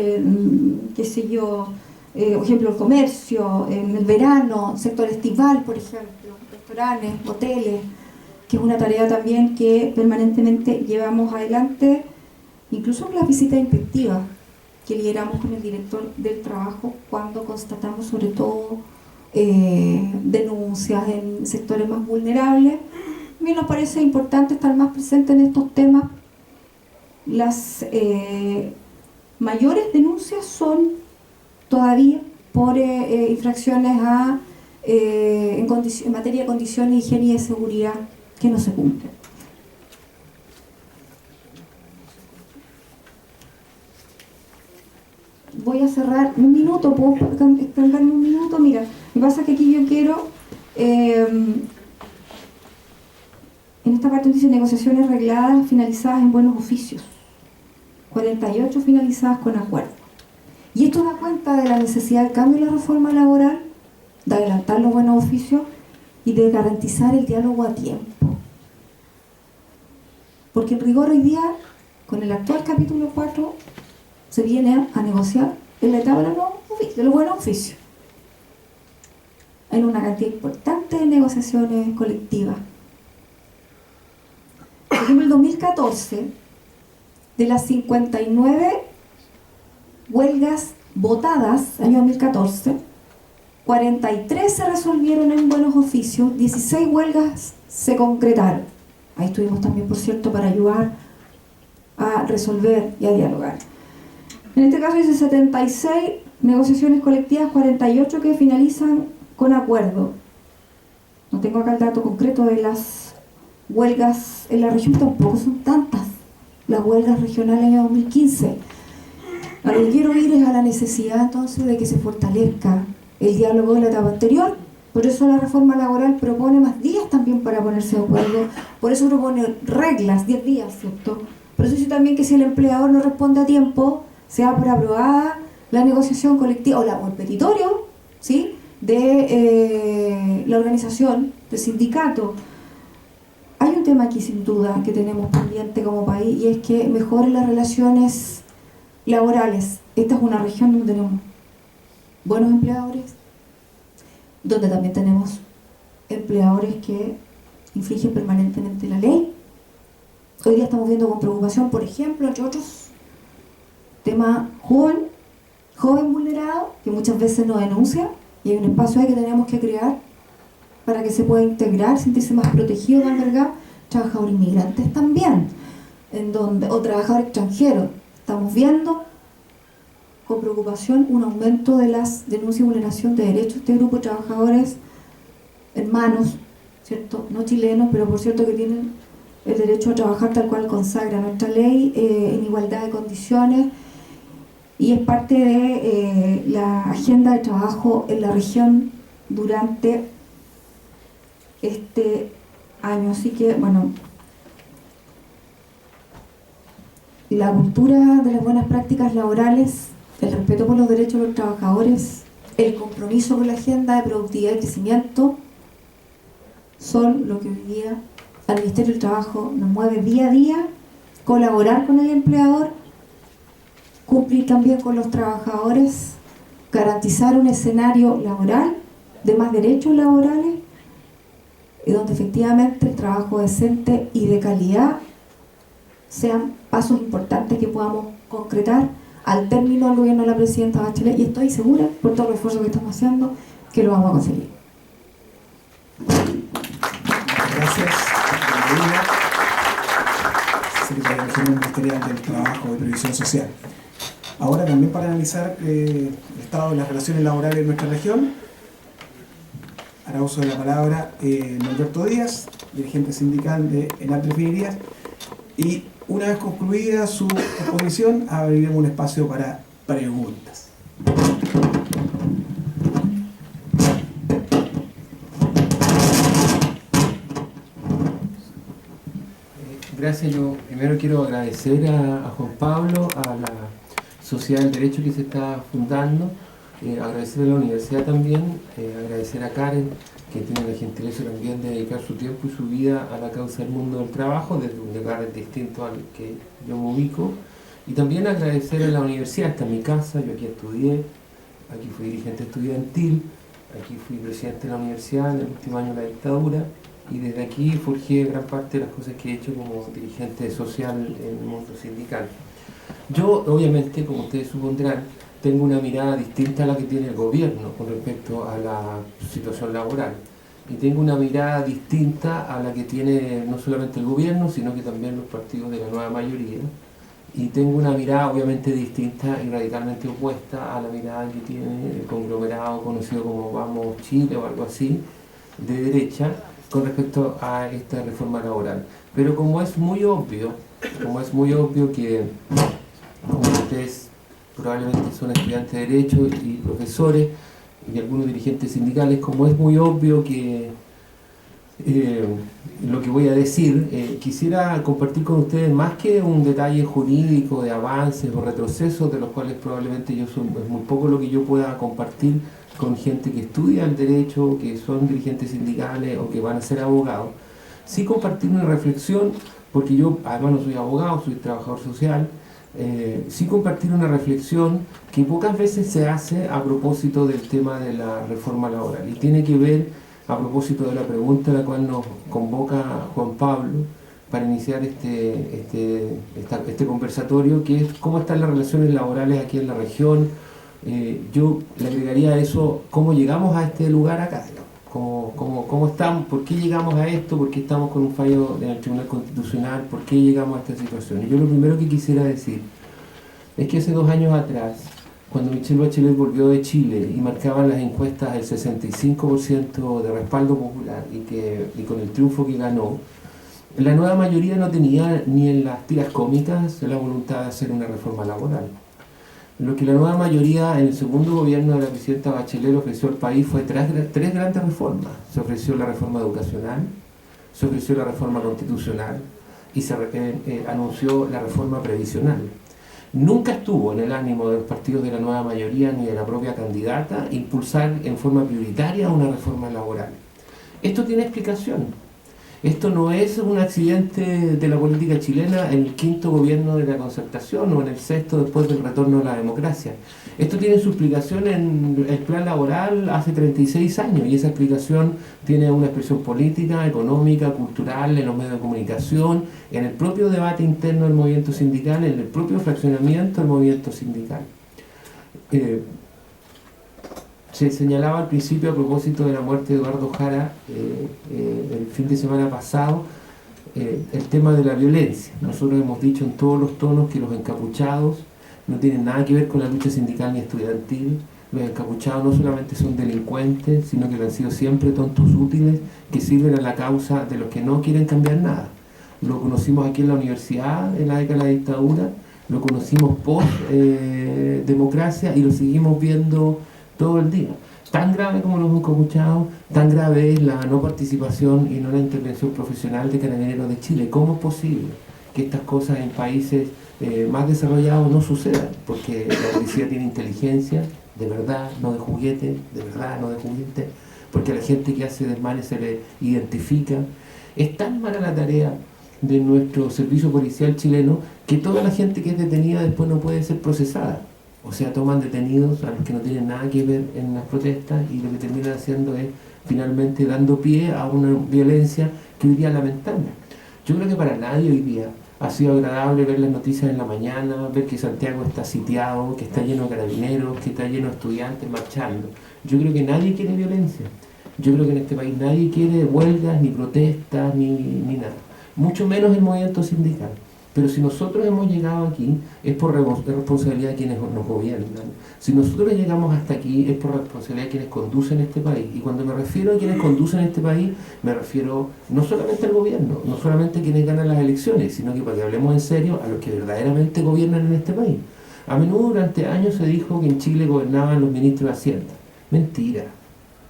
por ejemplo, el comercio, en el verano, sector estival, por ejemplo, restaurantes, hoteles, que es una tarea también que permanentemente llevamos adelante, incluso con las visitas inspectivas que lideramos con el director del trabajo cuando constatamos sobre todo denuncias en sectores más vulnerables. A mí nos parece importante estar más presente en estos temas. Las mayores denuncias son todavía por infracciones en materia de condiciones de higiene y de seguridad que no se cumplen. Voy a cerrar un minuto, ¿puedo extenderme un minuto? Mira, lo que pasa es que aquí yo quiero, en esta parte dice negociaciones regladas finalizadas en buenos oficios, 48 finalizadas con acuerdo. Y esto da cuenta de la necesidad del cambio de la reforma laboral, de adelantar los buenos oficios y de garantizar el diálogo a tiempo. Porque en rigor hoy día, con el actual capítulo 4, se viene a negociar en la etapa de los buenos oficios. Hay una cantidad importante de negociaciones colectivas. Por ejemplo, el 2014, de las 59 huelgas votadas, año 2014, 43 se resolvieron en buenos oficios, 16 huelgas se concretaron. Ahí estuvimos también, por cierto, para ayudar a resolver y a dialogar. En este caso dice 76 negociaciones colectivas, 48 que finalizan con acuerdo. No tengo acá el dato concreto de las huelgas en la región, tampoco son tantas las huelgas regionales en el 2015. A lo que quiero ir es a la necesidad entonces de que se fortalezca el diálogo de la etapa anterior. Por eso la reforma laboral propone más días también para ponerse de acuerdo. Por eso propone reglas, 10 días, ¿cierto? Por eso dice también que si el empleador no responde a tiempo, se da por aprobada la negociación colectiva o el petitorio, ¿sí? de la organización, del sindicato. Hay un tema aquí sin duda que tenemos pendiente como país y es que mejoren las relaciones laborales. Esta es una región donde tenemos buenos empleadores, donde también tenemos empleadores que infringen permanentemente la ley. Hoy día estamos viendo con preocupación, por ejemplo, entre otros, tema joven vulnerado, que muchas veces no denuncia, y hay un espacio ahí que tenemos que crear para que se pueda integrar, sentirse más protegido, más albergado. Trabajadores inmigrantes también, o trabajadores extranjeros. Estamos viendo con preocupación un aumento de las denuncias y vulneración de derechos de este grupo de trabajadores hermanos, ¿cierto? No chilenos, pero por cierto que tienen el derecho a trabajar tal cual consagra nuestra ley, en igualdad de condiciones, y es parte de la agenda de trabajo en la región durante este año. Así que, bueno, la cultura de las buenas prácticas laborales, el respeto por los derechos de los trabajadores, el compromiso con la agenda de productividad y crecimiento son lo que hoy día al Ministerio del Trabajo nos mueve día a día, colaborar con el empleador, cumplir también con los trabajadores, garantizar un escenario laboral de más derechos laborales y donde efectivamente el trabajo decente y de calidad sean pasos importantes que podamos concretar al término del gobierno de la presidenta Bachelet, y estoy segura, por todo el esfuerzo que estamos haciendo, que lo vamos a conseguir. Gracias, Marina, Secretaria Regional Ministerial del Trabajo y Previsión Social. Ahora también para analizar el estado de las relaciones laborales en nuestra región, hará uso de la palabra Norberto Díaz, dirigente sindical de ENAP Refinerías, y una vez concluida su exposición abriremos un espacio para preguntas. Gracias. Yo primero quiero agradecer a Juan Pablo, a la Sociedad del Derecho que se está fundando, agradecer a la universidad también, agradecer a Karen, que tiene la gentileza también de dedicar su tiempo y su vida a la causa del mundo del trabajo, desde un lugar distinto al que yo me ubico, y también agradecer a la universidad. Esta es mi casa, yo aquí estudié, aquí fui dirigente estudiantil, aquí fui presidente de la universidad en el último año de la dictadura, y desde aquí forjé gran parte de las cosas que he hecho como dirigente social en el mundo sindical. Yo, obviamente, como ustedes supondrán, tengo una mirada distinta a la que tiene el gobierno con respecto a la situación laboral. Y tengo una mirada distinta a la que tiene no solamente el gobierno, sino que también los partidos de la nueva mayoría. Y tengo una mirada obviamente distinta y radicalmente opuesta a la mirada que tiene el conglomerado conocido como Vamos Chile o algo así, de derecha, con respecto a esta reforma laboral. Pero como es muy obvio que, como ustedes probablemente son estudiantes de Derecho y profesores y algunos dirigentes sindicales, como es muy obvio que lo que voy a decir, quisiera compartir con ustedes más que un detalle jurídico de avances o retrocesos, de los cuales probablemente es muy poco lo que yo pueda compartir con gente que estudia el derecho, que son dirigentes sindicales o que van a ser abogados. Sí compartir una reflexión, porque yo además no soy abogado, soy trabajador social, sí compartir una reflexión que pocas veces se hace a propósito del tema de la reforma laboral, y tiene que ver a propósito de la pregunta a la cual nos convoca Juan Pablo para iniciar este conversatorio, que es cómo están las relaciones laborales aquí en la región. Yo le agregaría a eso cómo llegamos a este lugar acá, cómo estamos, por qué llegamos a esto, por qué estamos con un fallo en el Tribunal Constitucional, por qué llegamos a esta situación. Y yo lo primero que quisiera decir es que hace 2 años atrás, cuando Michelle Bachelet volvió de Chile y marcaban las encuestas el 65% de respaldo popular y con el triunfo que ganó, la nueva mayoría no tenía ni en las tiras cómicas la voluntad de hacer una reforma laboral. Lo que la nueva mayoría en el segundo gobierno de la presidenta Bachelet ofreció al país fue tres grandes reformas. Se ofreció la reforma educacional, se ofreció la reforma constitucional y se anunció la reforma previsional. Nunca estuvo en el ánimo de los partidos de la nueva mayoría ni de la propia candidata impulsar en forma prioritaria una reforma laboral. Esto tiene explicación. Esto no es un accidente de la política chilena en el quinto gobierno de la Concertación o en el sexto después del retorno a la democracia. Esto tiene su explicación en el plan laboral hace 36 años y esa explicación tiene una expresión política, económica, cultural, en los medios de comunicación, en el propio debate interno del movimiento sindical, en el propio fraccionamiento del movimiento sindical. Se señalaba al principio a propósito de la muerte de Eduardo Jara el fin de semana pasado el tema de la violencia. Nosotros hemos dicho en todos los tonos que los encapuchados no tienen nada que ver con la lucha sindical ni estudiantil. Los encapuchados no solamente son delincuentes, sino que han sido siempre tontos útiles que sirven a la causa de los que no quieren cambiar nada. Lo conocimos aquí en la universidad en la década de la dictadura, lo conocimos post democracia y lo seguimos viendo todo el día. Tan grave como los encapuchados, tan grave es la no participación y no la intervención profesional de Carabineros de Chile. ¿Cómo es posible que estas cosas en países más desarrollados no sucedan? Porque la policía tiene inteligencia, de verdad, no de juguete, de verdad, no de juguete, porque a la gente que hace desmanes se le identifica. Es tan mala la tarea de nuestro servicio policial chileno que toda la gente que es detenida después no puede ser procesada. O sea, toman detenidos a los que no tienen nada que ver en las protestas y lo que terminan haciendo es finalmente dando pie a una violencia que hoy día lamentable. Yo creo que para nadie hoy día ha sido agradable ver las noticias en la mañana, ver que Santiago está sitiado, que está lleno de carabineros, que está lleno de estudiantes marchando. Yo creo que nadie quiere violencia. Yo creo que en este país nadie quiere huelgas, ni protestas, ni nada. Mucho menos el movimiento sindical. Pero si nosotros hemos llegado aquí, es por responsabilidad de quienes nos gobiernan. Si nosotros llegamos hasta aquí, es por responsabilidad de quienes conducen este país. Y cuando me refiero a quienes conducen este país, me refiero no solamente al gobierno, no solamente a quienes ganan las elecciones, sino que para que hablemos en serio, a los que verdaderamente gobiernan en este país. A menudo durante años se dijo que en Chile gobernaban los ministros de Hacienda. Mentira.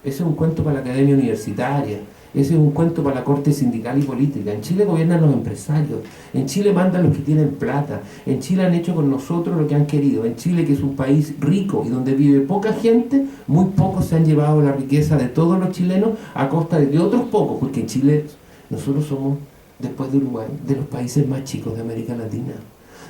Ese es un cuento para la academia universitaria. Ese es un cuento para la corte sindical y política. En Chile gobiernan los empresarios. En Chile mandan los que tienen plata. En Chile han hecho con nosotros lo que han querido. En Chile, que es un país rico y donde vive poca gente, muy pocos se han llevado la riqueza de todos los chilenos a costa de otros pocos. Porque en Chile nosotros somos, después de Uruguay, de los países más chicos de América Latina.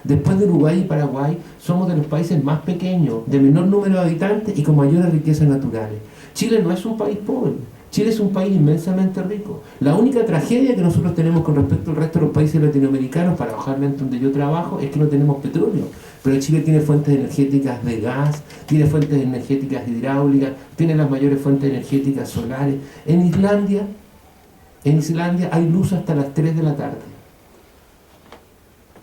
Después de Uruguay y Paraguay, somos de los países más pequeños, de menor número de habitantes y con mayores riquezas naturales. Chile no es un país pobre. Chile es un país inmensamente rico. La única tragedia que nosotros tenemos con respecto al resto de los países latinoamericanos, paradojalmente donde yo trabajo, es que no tenemos petróleo. Pero Chile tiene fuentes energéticas de gas, tiene fuentes energéticas hidráulicas, tiene las mayores fuentes energéticas solares. En Islandia hay luz hasta las 3 de la tarde.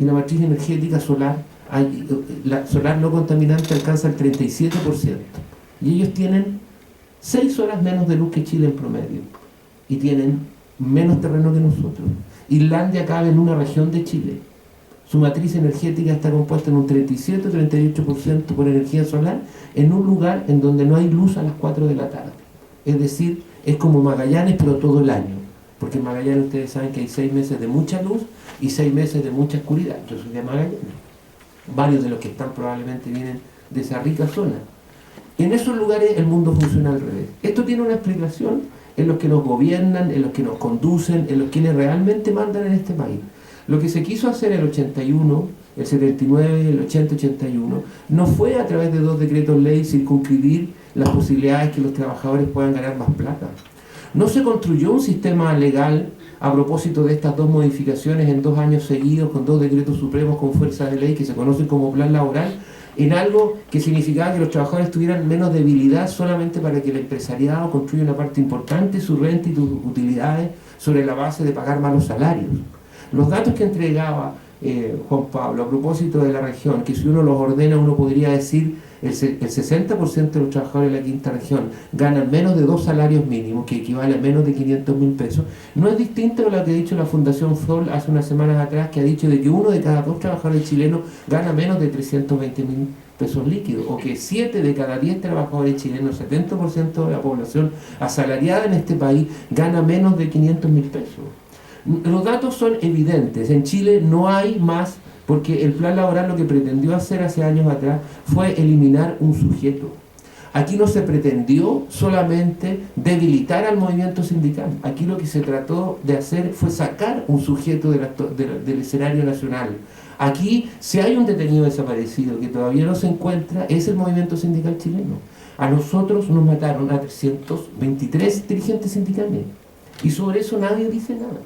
Y la matriz energética solar, la solar no contaminante alcanza el 37%. Y ellos tienen 6 horas menos de luz que Chile en promedio y tienen menos terreno que nosotros. Islandia cabe en una región de Chile. Su matriz energética está compuesta en un 37-38% por energía solar en un lugar en donde no hay luz a las 4 de la tarde. Es decir, es como Magallanes pero todo el año. Porque en Magallanes ustedes saben que hay 6 meses de mucha luz y 6 meses de mucha oscuridad. Yo soy de Magallanes. Varios de los que están probablemente vienen de esa rica zona. En esos lugares el mundo funciona al revés. Esto tiene una explicación en los que nos gobiernan, en los que nos conducen, en los quienes realmente mandan en este país. Lo que se quiso hacer en el 81, el 79, el 80-81, no fue a través de 2 decretos ley circunscribir las posibilidades que los trabajadores puedan ganar más plata. No se construyó un sistema legal a propósito de estas 2 modificaciones en 2 años seguidos, con 2 decretos supremos con fuerza de ley que se conocen como plan laboral, en algo que significaba que los trabajadores tuvieran menos debilidad solamente para que el empresariado construya una parte importante de su renta y sus utilidades sobre la base de pagar malos salarios. Los datos que entregaba Juan Pablo a propósito de la región, que si uno los ordena uno podría decir el 60% de los trabajadores de la quinta región ganan menos de 2 salarios mínimos, que equivale a menos de 500.000 pesos, no es distinto a lo que ha dicho la Fundación FOL hace unas semanas atrás, que ha dicho de que 1 de cada 2 trabajadores chilenos gana menos de 320.000 pesos líquidos, o que 7 de cada 10 trabajadores chilenos, 70% de la población asalariada en este país, gana menos de 500.000 pesos. Los datos son evidentes. En Chile no hay más porque el plan laboral lo que pretendió hacer hace años atrás fue eliminar un sujeto. Aquí no se pretendió solamente debilitar al movimiento sindical. Aquí lo que se trató de hacer fue sacar un sujeto del escenario nacional. Aquí, si hay un detenido desaparecido que todavía no se encuentra, es el movimiento sindical chileno. A nosotros nos mataron a 323 dirigentes sindicales. Y sobre eso nadie dice nada.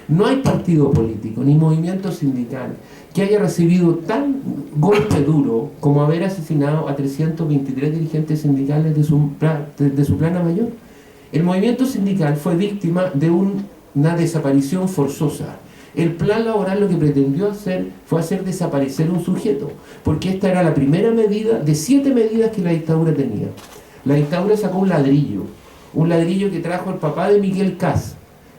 No hay partido político ni movimiento sindical que haya recibido tan golpe duro como haber asesinado a 323 dirigentes sindicales de su plana mayor. El movimiento sindical fue víctima de una desaparición forzosa. El plan laboral lo que pretendió hacer fue hacer desaparecer un sujeto, porque esta era la primera medida de 7 medidas que la dictadura tenía. La dictadura sacó un ladrillo que trajo el papá de Miguel Kast,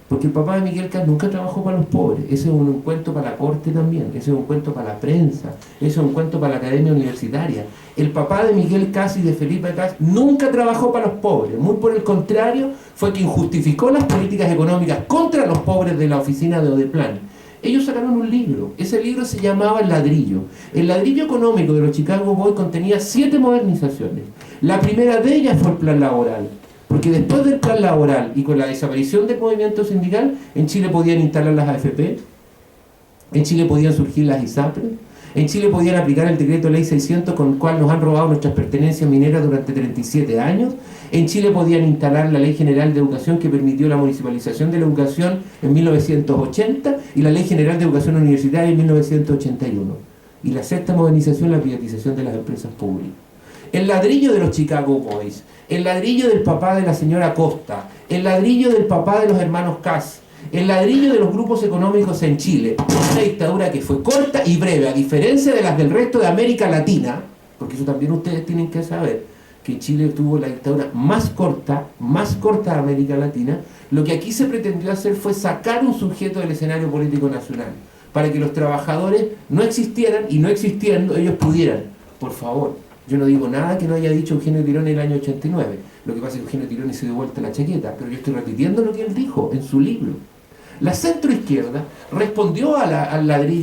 porque el papá de Miguel Kast nunca trabajó para los pobres. Ese es un cuento para la corte también, ese es un cuento para la prensa, ese es un cuento para la academia universitaria. El papá de Miguel Kast y de Felipe Kast nunca trabajó para los pobres, muy por el contrario, fue quien justificó las políticas económicas contra los pobres de la oficina de Odeplan. Ellos sacaron un libro, ese libro se llamaba El Ladrillo. El ladrillo económico de los Chicago Boys contenía 7 modernizaciones. La primera de ellas fue el plan laboral. Porque después del plan laboral y con la desaparición del movimiento sindical, en Chile podían instalar las AFP, en Chile podían surgir las ISAPRE, en Chile podían aplicar el decreto ley 600 con el cual nos han robado nuestras pertenencias mineras durante 37 años, en Chile podían instalar la Ley General de Educación que permitió la municipalización de la educación en 1980 y la Ley General de Educación Universitaria en 1981. Y la 6ª modernización, la privatización de las empresas públicas. El ladrillo de los Chicago Boys, el ladrillo del papá de la señora Costa, el ladrillo del papá de los hermanos Kast, el ladrillo de los grupos económicos en Chile. Una dictadura que fue corta y breve, a diferencia de las del resto de América Latina, porque eso también ustedes tienen que saber, que Chile tuvo la dictadura más corta de América Latina. Lo que aquí se pretendió hacer fue sacar un sujeto del escenario político nacional, para que los trabajadores no existieran y no existiendo ellos pudieran. Por favor, yo no digo nada que no haya dicho Eugenio Tironi en el año 89. Lo que pasa es que Eugenio Tironi se dio vuelta la chaqueta, pero yo estoy repitiendo lo que él dijo en su libro. La centroizquierda respondió al ladrillo